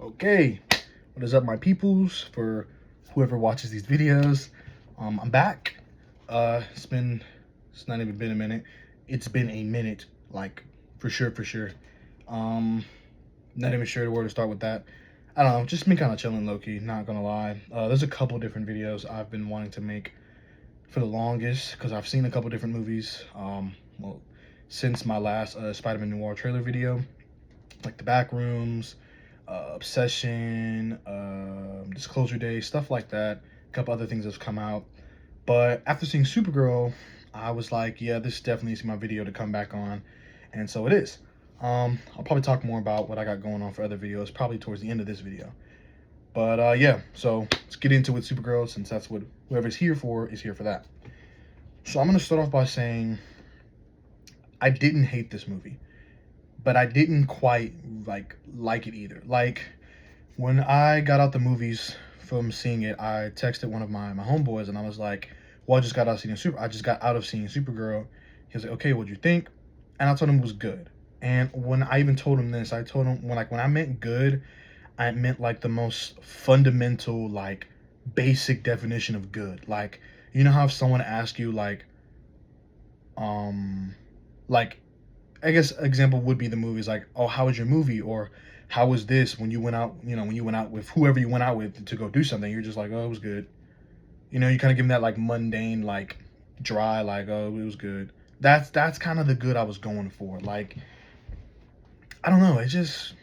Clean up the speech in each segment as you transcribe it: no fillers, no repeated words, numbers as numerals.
Okay, what is up, my peoples? For whoever watches these videos, I'm back. It's not even been a minute. It's been a minute, like for sure. Um, Not even sure where to start with that. I don't know, just been kind of chilling, low key. Not gonna lie. There's a couple different videos I've been wanting to make for the longest because I've seen a couple different movies. Well, since my last Spider-Man Noir trailer video, like the back rooms, Obsession, Disclosure Day, stuff like that. A couple other things have come out. But after seeing Supergirl, I was like, yeah, this definitely is my video to come back on. And so it is. I'll probably talk more about what I got going on for other videos, probably towards the end of this video. But yeah, so let's get into it, Supergirl, since that's what whoever's here for is here for that. So I'm going to start off by saying I didn't hate this movie, but I didn't quite like it either. Like, when I got out the movies from seeing it, I texted one of my homeboys and I was like, "Well, I just got out of seeing Supergirl." He was like, "Okay, what'd you think?" And I told him it was good. And when I even told him this, I told him when I meant good, I meant like the most fundamental, like basic definition of good. Like, you know how if someone asks you um like I guess example would be the movies, like, "Oh, how was your movie?" or "How was this when you went out?" When you went out with whoever you went out with to go do something, you're just like, "Oh, it was good." You kind of give them that like mundane, like dry, like, "Oh, it was good." That's kind of the good I was going for. Like, I don't know. It just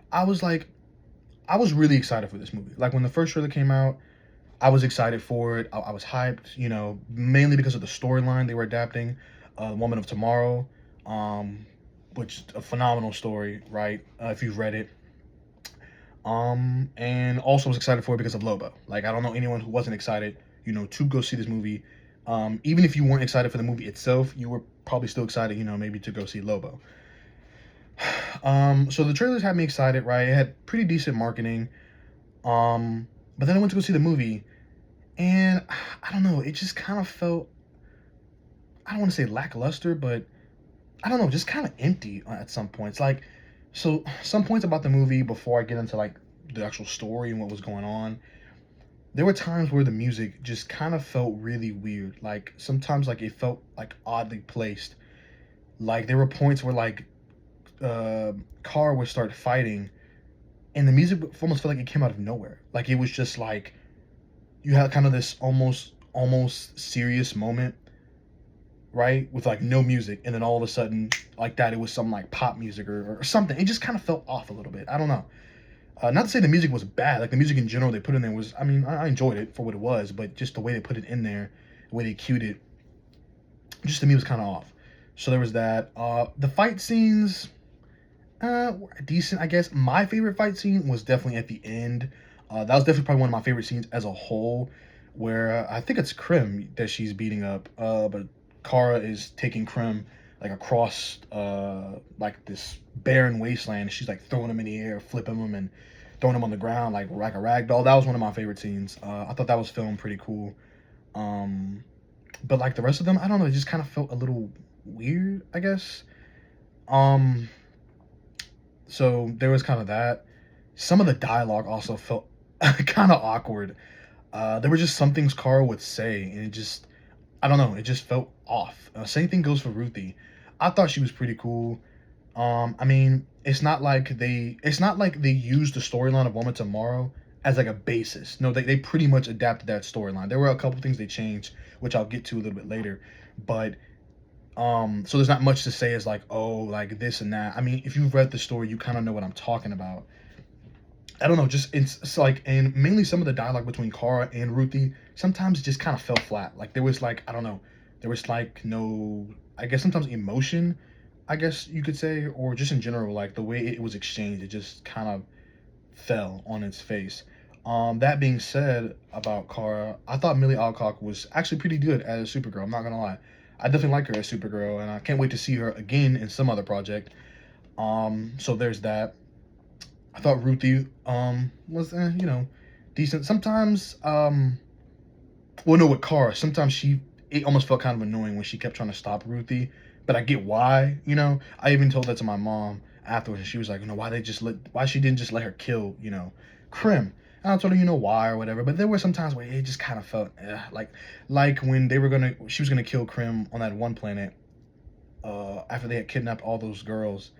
I was like I was really excited for this movie. Like when the first trailer came out, I was excited for it. I was hyped. Mainly because of the storyline they were adapting, Woman of Tomorrow. Um, which a phenomenal story, right? If you've read it. And also was excited for it because of Lobo. Like, I don't know anyone who wasn't excited, to go see this movie. Even if you weren't excited for the movie itself, you were probably still excited, maybe to go see Lobo. So the trailers had me excited, right? It had pretty decent marketing. But then I went to go see the movie, and I don't know, it just kind of felt, I don't want to say lackluster, but I don't know, just kind of empty at some points. Like, so some points about the movie before I get into like the actual story and what was going on. There were times where the music just kind of felt really weird. Like sometimes like it felt like oddly placed. Like there were points where like Kara would start fighting and the music almost felt like it came out of nowhere. Like it was just like you had kind of this almost serious moment, right? With like no music, and then all of a sudden, like that, it was some like pop music or something. It just kind of felt off a little bit. I don't know. Not to say the music was bad. Like the music in general they put in there was, I mean, I enjoyed it for what it was, but just the way they put it in there, the way they cued it, just to me was kind of off. So there was that. The fight scenes, were decent, I guess. My favorite fight scene was definitely at the end. That was definitely probably one of my favorite scenes as a whole, where I think it's Krim that she's beating up, but Kara is taking Krim like across like this barren wasteland. She's like throwing him in the air, flipping him, and throwing him on the ground like a rag doll. That was one of my favorite scenes. I thought that was filmed pretty cool. Um, but like the rest of them, I don't know. It just kind of felt a little weird, I guess. Um, so there was kind of that. Some of the dialogue also felt kind of awkward. There were just some things Kara would say, and it just, I don't know, it just felt off. Same thing goes for Ruthie. I thought she was pretty cool. I mean, it's not like they used the storyline of Woman Tomorrow as like a basis. No, they pretty much adapted that storyline. There were a couple things they changed, which I'll get to a little bit later. But so there's not much to say as like, oh, like this and that. I mean, if you've read the story, you kind of know what I'm talking about. I don't know, just it's like, and mainly some of the dialogue between Kara and Ruthie sometimes it just kind of fell flat. Like there was like, I don't know, there was like no, I guess sometimes emotion, I guess you could say, or just in general, like the way it was exchanged, it just kind of fell on its face. That being said about Kara, I thought Millie Alcock was actually pretty good as Supergirl. I'm not gonna lie, I definitely like her as Supergirl, and I can't wait to see her again in some other project. So there's that. I thought Ruthie was decent. Sometimes well, no, with Kara, sometimes it almost felt kind of annoying when she kept trying to stop Ruthie, but I get why. I even told that to my mom. afterwards, and she was like, why she didn't just let her kill, Krim. And I told her, why or whatever. But there were some times where it just kind of felt like when she was gonna kill Krim on that one planet. After they had kidnapped all those girls,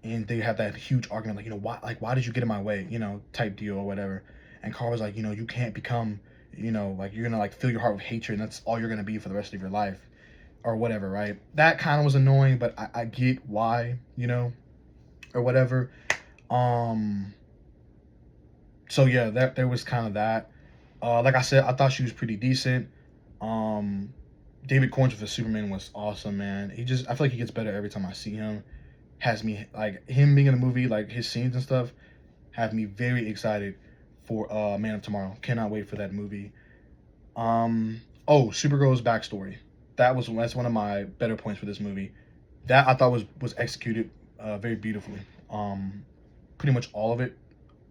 and they had that huge argument, like, why did you get in my way, type deal or whatever. And Carl was like, you can't become, like you're gonna like fill your heart with hatred, and that's all you're gonna be for the rest of your life, or whatever, right? That kind of was annoying, but I get why, or whatever. Um, so yeah, that there was kind of that. Like I said, I thought she was pretty decent. Um, David Corns with the Superman was awesome, man. I feel like he gets better every time I see him. Has me like him being in the movie, like his scenes and stuff, have me very excited for Man of Tomorrow. Cannot wait for that movie. Oh, Supergirl's backstory. That's one of my better points for this movie. That I thought was executed very beautifully. Pretty much all of it,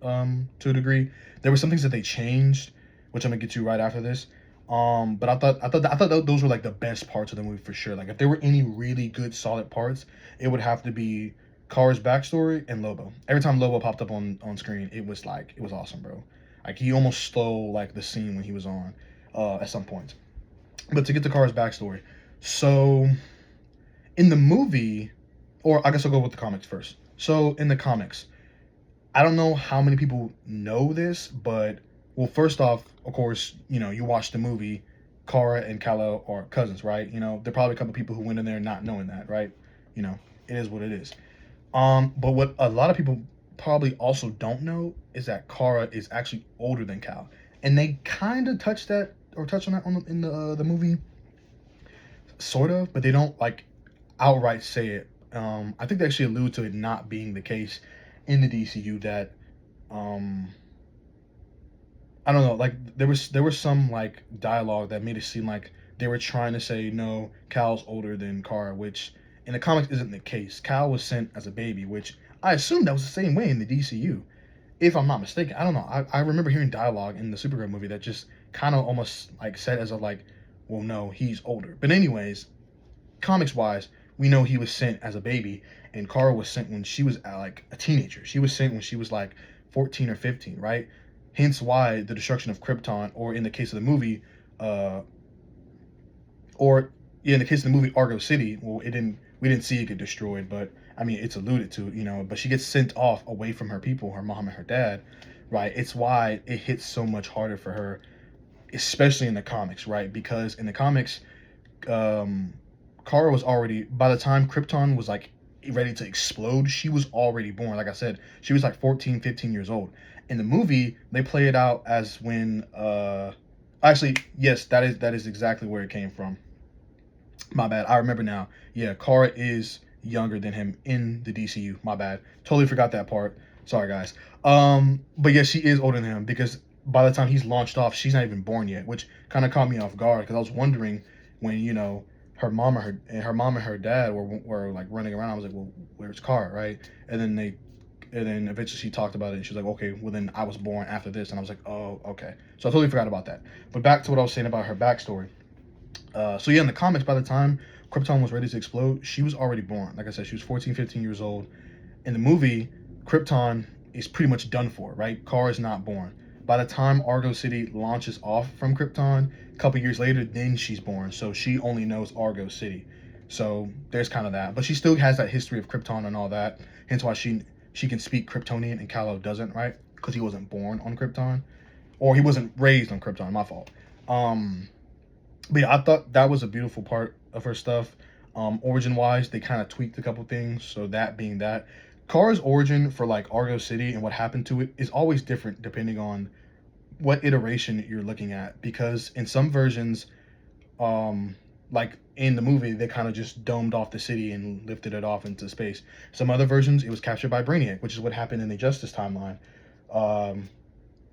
to a degree. There were some things that they changed, which I'm gonna get to right after this. But I thought those were like the best parts of the movie for sure. Like if there were any really good solid parts, it would have to be Kara's backstory and Lobo. Every time Lobo popped up on screen, it was awesome, bro. Like he almost stole like the scene when he was on, at some point. But to get to Kara's backstory, so in the movie, or I guess I'll go with the comics first. So in the comics, I don't know how many people know this, but well, first off, of course, you watch the movie, Kara and Kal-El are cousins, right? There are probably a couple people who went in there not knowing that, right? It is what it is. But what a lot of people probably also don't know is that Kara is actually older than Kal, and they kind of touch on that in the movie, sort of, but they don't like outright say it. I think they actually allude to it not being the case in the DCU that um I don't know, like there was some like dialogue that made it seem like they were trying to say no, Cal's older than Kara, which in the comics isn't the case. Cal was sent as a baby, which I assume that was the same way in the DCU, if I'm not mistaken. I don't know. I remember hearing dialogue in the Supergirl movie that just kind of almost like said as of like, well, no, he's older. But anyways, comics wise, we know he was sent as a baby, and Kara was sent when she was like a teenager. She was sent when she was like 14 or 15, right? Hence why the destruction of Krypton, or in the case of the movie, uh, or yeah, in the case of the movie Argo City, well, it didn't we didn't see it get destroyed, but I mean it's alluded to, But she gets sent off away from her people, her mom and her dad, right? It's why it hits so much harder for her, especially in the comics, right? Because in the comics, um, Kara was already, by the time Krypton was like ready to explode, she was already born. Like I said, she was like 14, 15 years old. In the movie, they play it out as when actually, yes, that is exactly where it came from. My bad. I remember now. Yeah, Kara is younger than him in the DCU. My bad. Totally forgot that part. Sorry, guys. But yeah, she is older than him because by the time he's launched off, she's not even born yet, which kind of caught me off guard because I was wondering when her mom and her dad were like running around. I was like, well, where's Kara, right? And then eventually she talked about it and she was like, okay, well then I was born after this, and I was like, oh, okay. So I totally forgot about that. But back to what I was saying about her backstory. So yeah, in the comics, by the time Krypton was ready to explode, she was already born. Like I said, she was 14, 15 years old. In the movie, Krypton is pretty much done for, right? Kara is not born. By the time Argo City launches off from Krypton, a couple years later, then she's born. So she only knows Argo City. So there's kind of that. But she still has that history of Krypton and all that. Hence why she can speak Kryptonian and Kal-El doesn't, right? Because he wasn't born on Krypton. Or he wasn't raised on Krypton, my fault. But yeah, I thought that was a beautiful part of her stuff. Origin wise, they kind of tweaked a couple things. So that being that, Kara's origin for like Argo City and what happened to it is always different depending on what iteration you're looking at. Because in some versions, like in the movie, they kind of just domed off the city and lifted it off into space. Some other versions, it was captured by Brainiac, which is what happened in the Justice timeline. Um,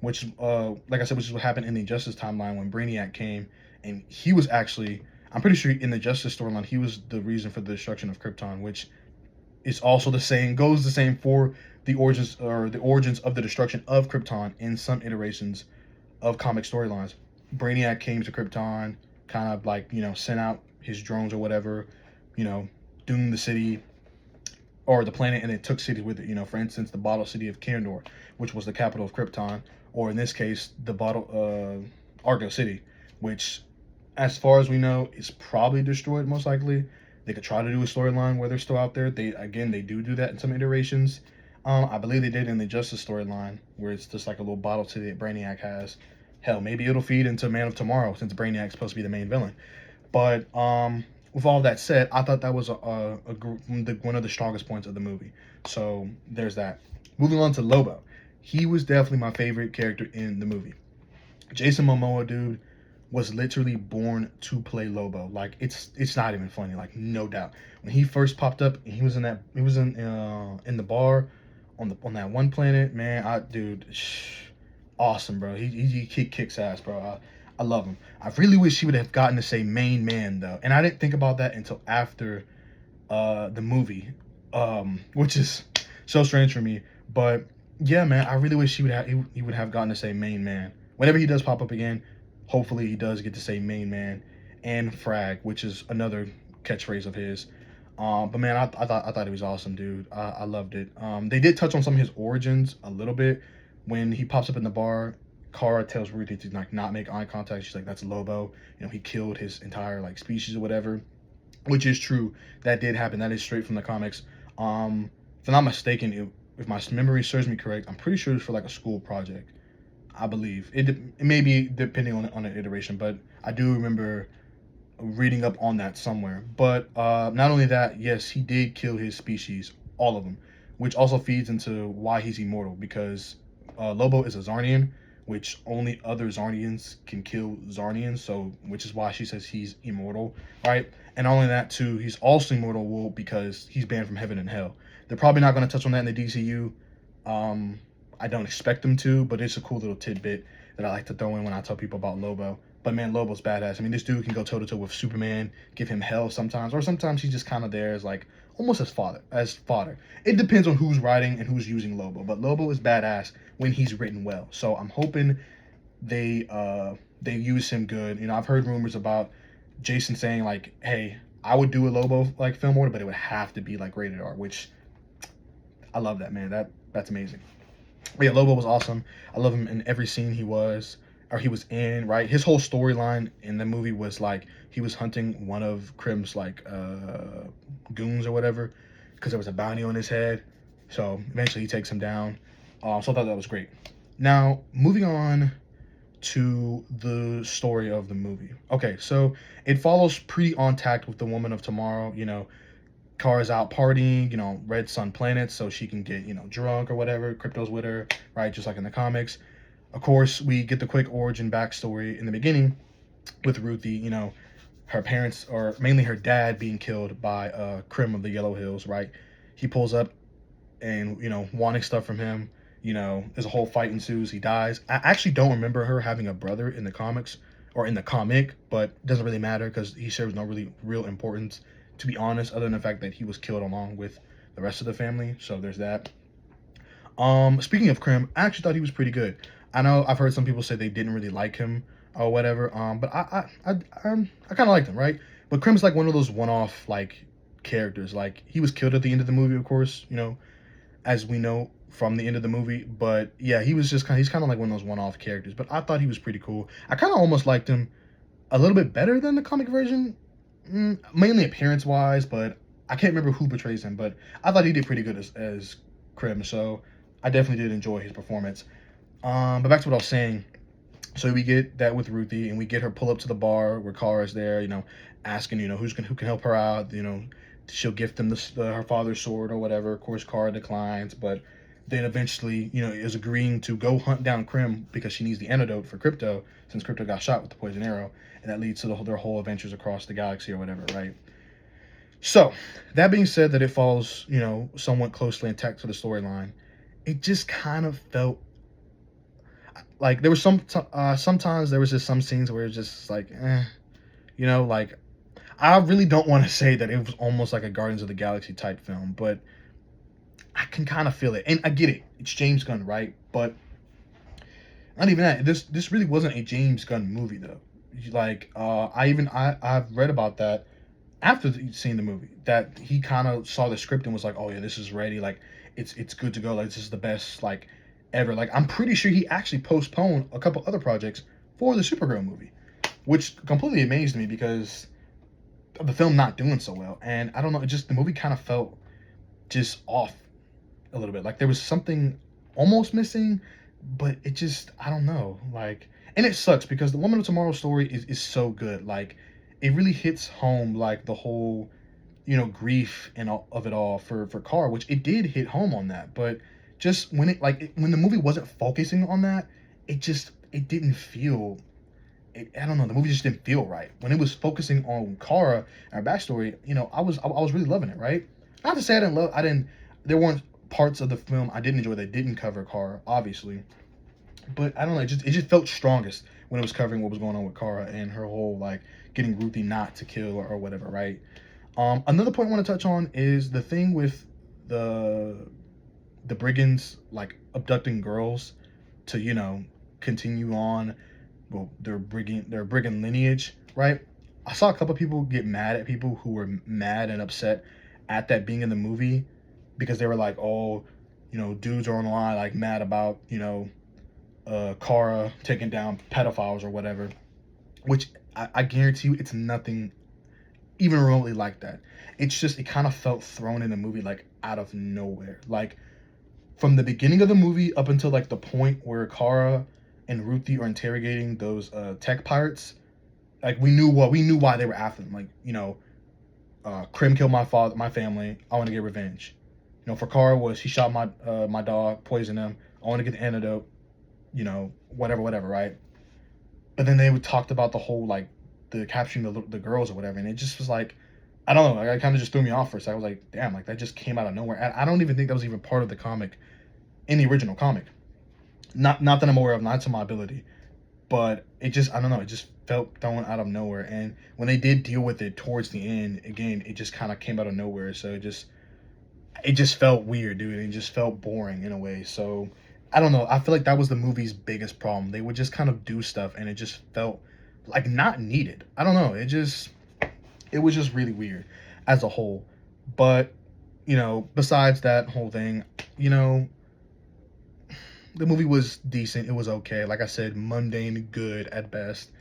which like I said, which is what happened in the Justice timeline when Brainiac came, and he was actually, I'm pretty sure in the Justice storyline, he was the reason for the destruction of Krypton, which is also goes the same for the origins of the destruction of Krypton in some iterations of comic storylines. Brainiac came to Krypton, kind of like sent out his drones or whatever, you know, doomed the city, or the planet, and it took cities with it. For instance, the bottle city of Kandor, which was the capital of Krypton, or in this case, the bottle Argo City, which, as far as we know, is probably destroyed most likely. They could try to do a storyline where they're still out there. They do that in some iterations. I believe they did in the Justice storyline where it's just like a little bottle city that Brainiac has. Hell, maybe it'll feed into Man of Tomorrow since Brainiac's supposed to be the main villain. But with all that said, I thought that was one of the strongest points of the movie. So there's that. Moving on to Lobo. He was definitely my favorite character in the movie. Jason Momoa, dude, was literally born to play Lobo. Like it's not even funny. Like no doubt. When he first popped up, and he was in the bar on that one planet. Man, awesome, bro. He kicks ass, bro. I love him. I really wish he would have gotten to say main man though, and I didn't think about that until after the movie, which is so strange for me. But yeah, man, I really wish he would have gotten to say main man. Whenever he does pop up again, hopefully he does get to say main man and frag, which is another catchphrase of his. But man, I thought he was awesome, dude. I loved it. They did touch on some of his origins a little bit when he pops up in the bar. Kara tells Ruthie to like not make eye contact. She's like, "That's Lobo. He killed his entire like species or whatever," which is true. That did happen. That is straight from the comics. If I'm not mistaken, if my memory serves me correct, I'm pretty sure it's for like a school project. I believe it may be depending on the iteration, but I do remember reading up on that somewhere. But not only that, yes, he did kill his species, all of them, which also feeds into why he's immortal, because Lobo is a Zarnian, which only other Zarnians can kill Zarnians, so which is why she says he's immortal, right? And not only that too, he's also immortal because he's banned from heaven and hell. They're probably not going to touch on that in the DCU. I don't expect them to, but it's a cool little tidbit that I like to throw in when I tell people about Lobo. But man, Lobo's badass. I mean, this dude can go toe to toe with Superman, give him hell sometimes, or sometimes he's just kind of there as like almost as fodder. It depends on who's writing and who's using Lobo, but Lobo is badass when he's written well. So I'm hoping they use him good. I've heard rumors about Jason saying like, "Hey, I would do a Lobo like film order, but it would have to be like rated R," which I love that, man. That's amazing. But yeah, Lobo was awesome. I love him in every scene he was in, right? His whole storyline in the movie was like he was hunting one of Krim's like goons or whatever, because there was a bounty on his head. So eventually he takes him down. So I thought that was great. Now moving on to the story of the movie. Okay, so it follows pretty on tact with the Woman of Tomorrow. Kara's out partying, Red Sun Planet, so she can get, drunk or whatever. Crypto's with her, right? Just like in the comics. Of course, we get the quick origin backstory in the beginning with Ruthie, her parents, or mainly her dad, being killed by Krim of the Yellow Hills, right? He pulls up and, wanting stuff from him. There's a whole fight ensues. He dies. I actually don't remember her having a brother in the comics or in the comic, but it doesn't really matter because he serves no really real importance, to be honest, other than the fact that he was killed along with the rest of the family. So there's that. Speaking of Krim, I actually thought he was pretty good. I know I've heard some people say they didn't really like him or whatever. But I kind of liked him, right? But Krim's like one of those one-off like characters. Like he was killed at the end of the movie, of course, as we know from the end of the movie. But yeah, he's kind of like one of those one-off characters. But I thought he was pretty cool. I kind of almost liked him a little bit better than the comic version, mainly appearance-wise. But I can't remember who portrays him. But I thought he did pretty good as Krim. So I definitely did enjoy his performance. But back to what I was saying. So we get that with Ruthie, and we get her pull up to the bar where Kara's there, asking, who can help her out. She'll gift them her father's sword or whatever. Of course, Kara declines, but then eventually, is agreeing to go hunt down Krim because she needs the antidote for Krypto, since Krypto got shot with the poison arrow, and that leads to their whole adventures across the galaxy or whatever, right? So that being said, that it follows, somewhat closely intact to the storyline, it just kind of felt like there was sometimes there was just some scenes where it was just like, like I really don't want to say that it was almost like a Guardians of the Galaxy type film, but I can kind of feel it, and I get it. It's James Gunn, right? But not even that. This really wasn't a James Gunn movie though. Like I've read about that, after seeing the movie, that he kind of saw the script and was like, "Oh yeah, this is ready. Like, it's good to go. Like, this is the best like ever." Like, I'm pretty sure he actually postponed a couple other projects for the Supergirl movie, which completely amazed me because of the film not doing so well. And I don't know, it just the movie kind of felt just off a little bit. Like there was something almost missing, but it just I don't know. Like, and it sucks because the Woman of Tomorrow story is so good. Like, it really hits home like the whole grief and all of it all for Kara, which it did hit home on that. But just when when the movie wasn't focusing on that, it didn't feel. I don't know. The movie just didn't feel right when it was focusing on Kara and her backstory. I was really loving it. Right. Not to say I didn't love. I didn't. There weren't parts of the film I didn't enjoy that didn't cover Kara, obviously. But I don't know. It just felt strongest when it was covering what was going on with Kara and her whole like getting Ruthie not to kill or whatever. Right. Another point I want to touch on is the thing with the the brigands like abducting girls to continue on their brigand lineage, right? I saw a couple people get mad at people who were mad and upset at that being in the movie because they were like, oh, dudes are on the line like mad about Kara taking down pedophiles or whatever, which I guarantee you it's nothing even remotely like that. It's just it kind of felt thrown in the movie like out of nowhere. Like from the beginning of the movie up until like the point where Kara and Ruthie are interrogating those tech pirates, like we knew why they were after them. Like Krim killed my father, my family. I want to get revenge. For Kara was he shot my dog, poisoned him. I want to get the antidote. Whatever, whatever, right? But then they talked about the whole like the capturing the girls or whatever, and it just was like I don't know. Like, it kind of just threw me off for a second. I was like, damn, like that just came out of nowhere. And I don't even think that was even part of the comic in the original comic. Not that I'm aware of, not to my ability, but it just I don't know. It just felt thrown out of nowhere. And when they did deal with it towards the end, again, it just kind of came out of nowhere. So it just felt weird, dude. It just felt boring in a way. So I don't know. I feel like that was the movie's biggest problem. They would just kind of do stuff, and it just felt like not needed. I don't know. It was just really weird as a whole. But besides that whole thing, you know, the movie was decent. It was okay. Like I said, mundane, good at best.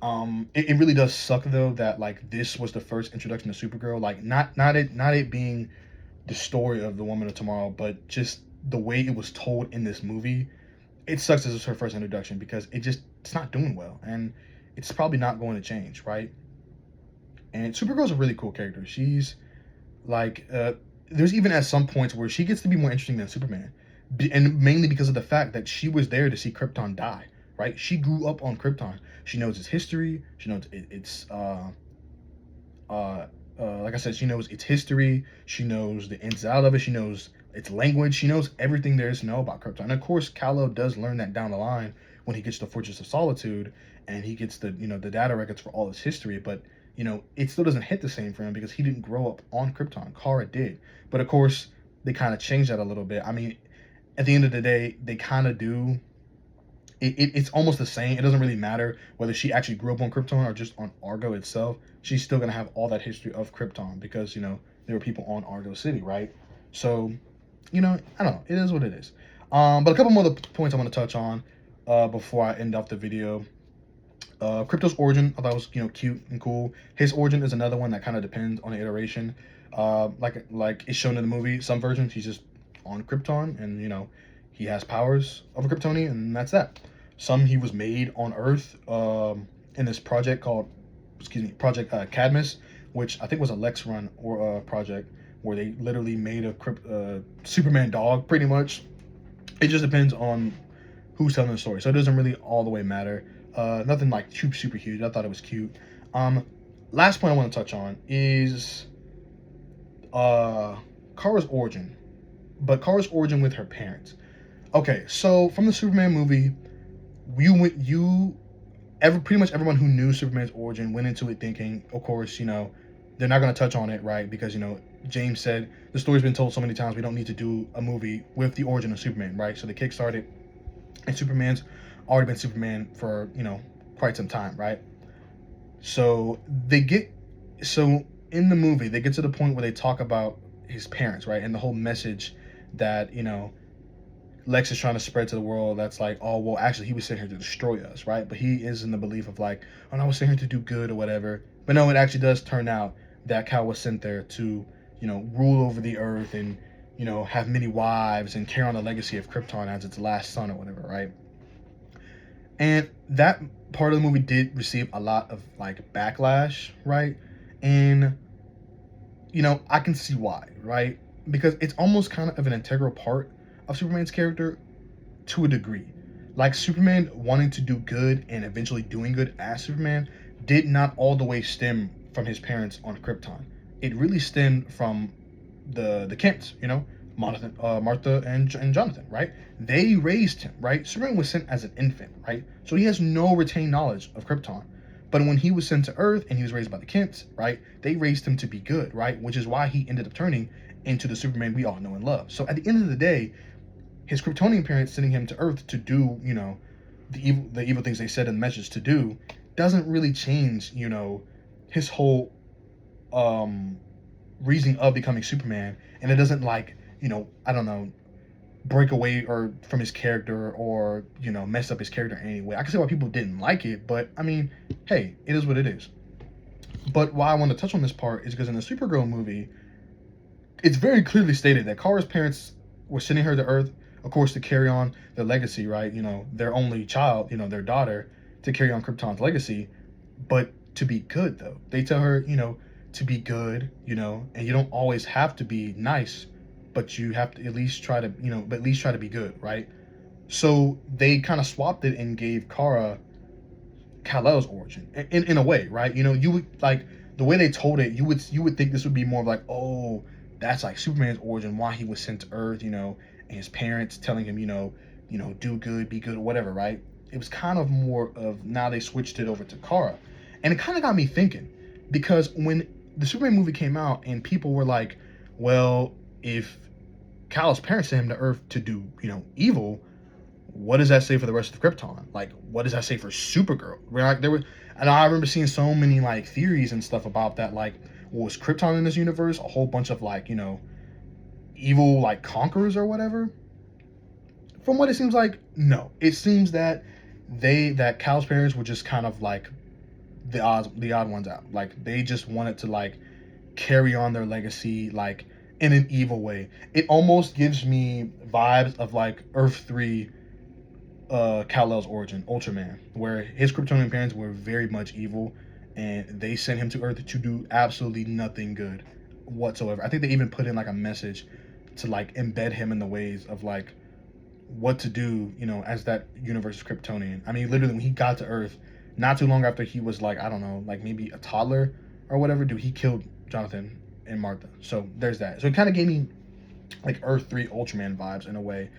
It really does suck though that like this was the first introduction to Supergirl. Like not it being the story of the Woman of Tomorrow, but just the way it was told in this movie. It sucks as it's her first introduction because it's not doing well, and it's probably not going to change, right? And Supergirl's a really cool character. She's like, there's even at some points where she gets to be more interesting than Superman, and mainly because of the fact that she was there to see Krypton die. Right? She grew up on Krypton. She knows its history. She knows its uh, like I said, she knows its history. She knows the ins and out of it. She knows its language. She knows everything there is to know about Krypton. And of course, Kal-El does learn that down the line when he gets to Fortress of Solitude and he gets the data records for all its history. But it still doesn't hit the same for him because he didn't grow up on Krypton. Kara did. But of course, they kind of changed that a little bit. I mean, at the end of the day, they kind of do. It's almost the same. It doesn't really matter whether she actually grew up on Krypton or just on Argo itself. She's still gonna have all that history of Krypton because there were people on Argo City, right? So, I don't know. It is what it is. But a couple more other points I want to touch on before I end off the video. Crypto's origin I thought was cute and cool. His origin is another one that kind of depends on the iteration. Like it's shown in the movie, some versions he's just on Krypton and he has powers of a Kryptonian and that's that. Some he was made on Earth in this project called, Project Cadmus, which I think was a Lex run or project where they literally made a Superman dog, pretty much. It just depends on who's telling the story, so it doesn't really all the way matter. Nothing like super huge. I thought it was cute. Last point I want to touch on is Kara's origin, but Kara's origin with her parents. Okay, so from the Superman movie, pretty much everyone who knew Superman's origin went into it thinking, of course, they're not going to touch on it, right? Because James said the story's been told so many times, we don't need to do a movie with the origin of Superman, right? So they kickstarted, and Superman's already been Superman for quite some time, right? So in the movie, they get to the point where they talk about his parents, right? And the whole message that, Lex is trying to spread to the world, that's like, oh, well, actually, he was sent here to destroy us, right? But he is in the belief of like, oh, no, I was sent here to do good or whatever. But no, it actually does turn out that Cal was sent there to, rule over the earth and, have many wives and carry on the legacy of Krypton as its last son or whatever, right? And that part of the movie did receive a lot of like backlash, right? And I can see why, right? Because it's almost kind of an integral part of Superman's character to a degree. Like Superman wanting to do good and eventually doing good as Superman did not all the way stem from his parents on Krypton. It really stemmed from the Kents, Martha and Jonathan, right? They raised him, right? Superman was sent as an infant, right? So he has no retained knowledge of Krypton. But when he was sent to Earth and he was raised by the Kents, right, they raised him to be good, right? Which is why he ended up turning into the Superman we all know and love. So at the end of the day, his Kryptonian parents sending him to Earth to do, the evil things they said in the message to do, doesn't really change, his whole reason of becoming Superman, and it doesn't like, I don't know, break away or from his character or mess up his character in any way. I can see why people didn't like it, but I mean, hey, it is what it is. But why I want to touch on this part is because in the Supergirl movie, it's very clearly stated that Kara's parents were sending her to Earth, of course, to carry on their legacy, right? Their only child, their daughter, to carry on Krypton's legacy, but to be good though. They tell her, to be good, and you don't always have to be nice, but you have to at least try to, but at least try to be good, right? So they kind of swapped it and gave Kara Kal-El's origin in a way, right? You would like the way they told it. You would think this would be more of like, oh, that's like Superman's origin, why he was sent to Earth, and his parents telling him, do good, be good, or whatever, right? It was kind of more of now they switched it over to Kara, and it kind of got me thinking because when the Superman movie came out and people were like, well, if Kal's parents sent him to Earth to do, evil, what does that say for the rest of Krypton? Like, what does that say for Supergirl? Like, and I remember seeing so many like theories and stuff about that. Like, was Krypton in this universe a whole bunch of like, evil like conquerors or whatever? From what it seems like, no. It seems that Kal's parents were just kind of like the odd ones out. Like, they just wanted to like carry on their legacy like in an evil way. It almost gives me vibes of like Earth 3 Kal-El's origin, Ultraman, where his Kryptonian parents were very much evil and they sent him to Earth to do absolutely nothing good whatsoever. I think they even put in like a message to like embed him in the ways of like what to do, as that universe's Kryptonian. I mean, literally when he got to Earth, not too long after he was like, I don't know, like maybe a toddler or whatever, dude, he killed Jonathan and Martha. So there's that. So it kind of gave me like Earth 3 Ultraman vibes in a way.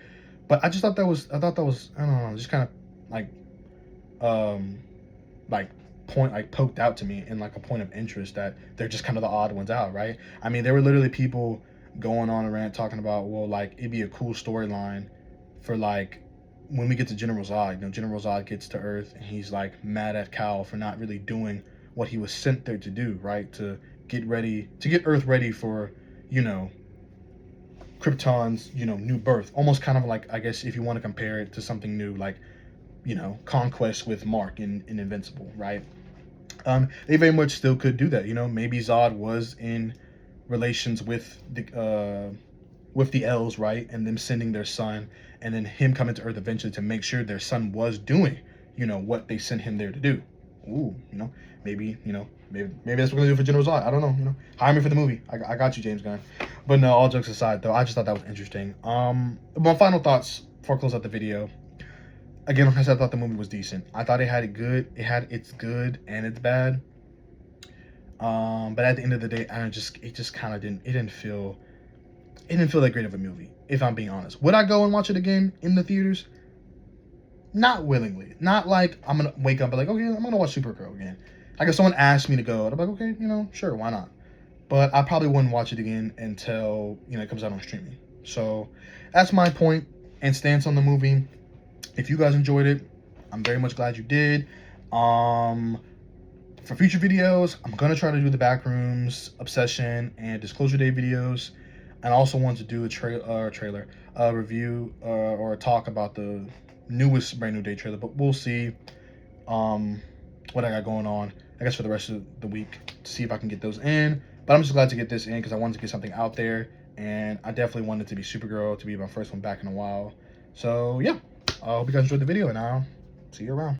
But I thought that was, I don't know, just kind of like, like poked out to me in like a point of interest that they're just kind of the odd ones out, right? I mean, there were literally people going on a rant talking about, well, like it'd be a cool storyline for like when we get to General Zod. General Zod gets to Earth and he's like mad at Kal for not really doing what he was sent there to do, right? To get Earth ready for, Krypton's, new birth. Almost kind of like, I guess if you want to compare it to something new, like, Conquest with Mark in Invincible, right? They very much still could do that. Maybe Zod was in relations with the L's, right? And them sending their son, and then him coming to Earth eventually to make sure their son was doing, what they sent him there to do. Ooh, maybe that's what we're gonna do for General Zod. I don't know. Hire me for the movie. I got you, James Gunn. But no, all jokes aside, though, I just thought that was interesting. My final thoughts before I close out the video. Again, like I said, I thought the movie was decent. I thought it had it good. It had its good and its bad. But at the end of the day, it just kind of didn't feel that great of a movie, if I'm being honest. Would I go and watch it again in the theaters? Not willingly. Not like I'm gonna wake up and be like, okay, I'm gonna watch Supergirl again. Like if someone asked me to go, I'd be like, okay, sure, why not? But I probably wouldn't watch it again until it comes out on streaming. So that's my point and stance on the movie. If you guys enjoyed it, I'm very much glad you did. for future videos, I'm gonna try to do the Backrooms, Obsession, and Disclosure Day videos. And I also want to do a trailer, review, or a talk about the newest Brand New Day trailer. But we'll see what I got going on, I guess, for the rest of the week to see if I can get those in. But I'm just glad to get this in because I wanted to get something out there, and I definitely wanted it to be Supergirl, to be my first one back in a while. So yeah, I hope you guys enjoyed the video, and I'll see you around.